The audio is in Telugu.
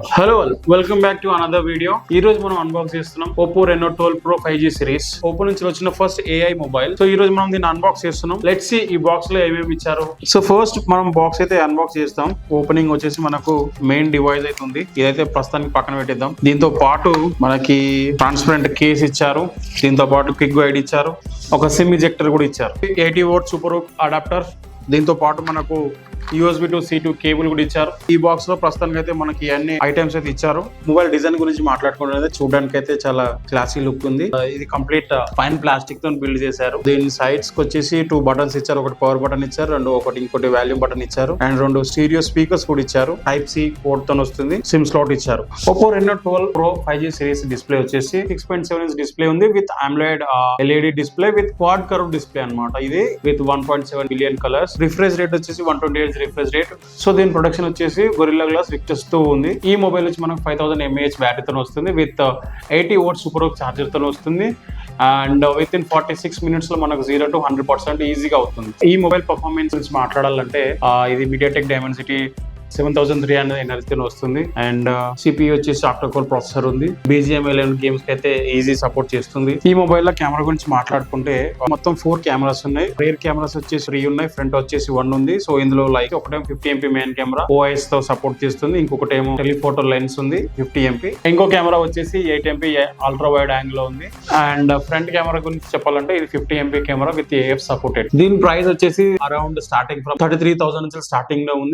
Hello welcome back to another video. ఈ రోజు మనం అన్బాక్స్ చేస్తున్నాం Oppo Reno 12 Pro 5G series. Oppo నుంచి వచ్చిన ఫస్ట్ AI మొబైల్. సో ఈ రోజు మనం దీన్ని అన్బాక్స్ చేస్తున్నాం. లెట్స్ సీ ఈ బాక్స్ లో ఏమేమి ఇచ్చారు. సో ఫస్ట్ మనం బాక్స్ అయితే అన్బాక్స్ చేస్తాం. ఓపెనింగ్ వచ్చేసి మనకు మెయిన్ డివైస్ అయితే ఉంది. ఇదైతే ప్రస్తుతానికి పక్కన పెట్టిద్దాం. దీంతో పాటు మనకి ట్రాన్స్పరెంట్ కేస్ ఇచ్చారు. దీంతో పాటు క్విక్ గైడ్ ఇచ్చారు. ఒక సిమ్ ఇజెక్టర్ కూడా ఇచ్చారు. 80W super adapter. దీంతో పాటు మనకు USB to C2 కేబుల్ కూడా ఇచ్చారు. ఈ బాక్స్ లో ప్రస్తుతానికి అయితే మనకి అన్ని ఐటమ్స్ అయితే ఇచ్చారు. మొబైల్ డిజైన్ గురించి మాట్లాడుకుంటే చూడడానికి అయితే చాలా క్లాసీ లుక్ ఉంది. ఇది కంప్లీట్ ఫైన్ ప్లాస్టిక్ తో బిల్డ్ చేశారు. దీని సైడ్స్ కి వచ్చేసి 2 బటన్స్ ఇచ్చారు. ఒకటి పవర్ బటన్ ఇచ్చారు, ఇంకోటి వాల్యూమ్ బటన్ ఇచ్చారు, అండ్ 2 స్టీరియో స్పీకర్స్ కూడా ఇచ్చారు. టైప్ సి పోర్ట్ తో వస్తుంది. సిమ్ స్లాట్ ఇచ్చారు. Oppo Reno 12 Pro 5G series display వచ్చేసి 6.7 ఇంచ్ డిస్ప్లే ఉంది with AMOLED LED display with quad curve display అన్నమాట. ఇది with 1.7 billion colours. Refresh rate వచ్చేసి 128 రిఫ్రెష్ రేట్. సో దీని ప్రొడక్షన్ వచ్చేసి గొరిల్లా గ్లాస్ విక్టర్స్ తో ఉంది. ఈ మొబైల్ వచ్చి మనకు 5000 mAh బ్యాటరీతో వస్తుంది విత్ 80W సూపర్ చార్జర్ తో వస్తుంది. అండ్ విత్ ఇన్ 46 మినిట్స్ లో మనకు 0 to 100% ఈజీగా అవుతుంది. ఈ మొబైల్ పర్ఫార్మెన్స్ గురించి మాట్లాడాలంటే ఇది MediaTek Dimensity 7300 ఎనర్జీతో వస్తుంది. అండ్ CPU వచ్చేసి ఆక్టా కోర్ ప్రాసెసర్ ఉంది. BGM 11 గేమ్స్ కి అయితే ఈజీ సపోర్ట్ చేస్తుంది. ఈ మొబైల్ లో కెమెరా గురించి మాట్లాడుకుంటే మొత్తం 4 కెమెరాస్ ఉన్నాయి. రేర్ కెమెరాస్ వచ్చేసి 3 ఉన్నాయి. ఫ్రంట్ వచ్చేసి 1 ఉంది. సో ఇందులో లైక్ ఒకటేమో 50MP మెయిన్ కెమెరా OIS తో సపోర్ట్ చేస్తుంది. ఇంకొకటి ఏమో టెలిఫోటో లెన్స్ ఉంది 50MP. ఇంకో కెమెరా వచ్చేసి 8MP అల్ట్రా వైడ్ యాంగిల్ లో ఉంది. అండ్ ఫ్రంట్ కెమెరా గురించి చెప్పాలంటే ఇది 50MP camera with AF supported. దీని ప్రైస్ వచ్చేసి అరౌండ్ స్టార్టింగ్ ఫ్రమ్ 33,000 నుంచి స్టార్టింగ్ లో ఉంది.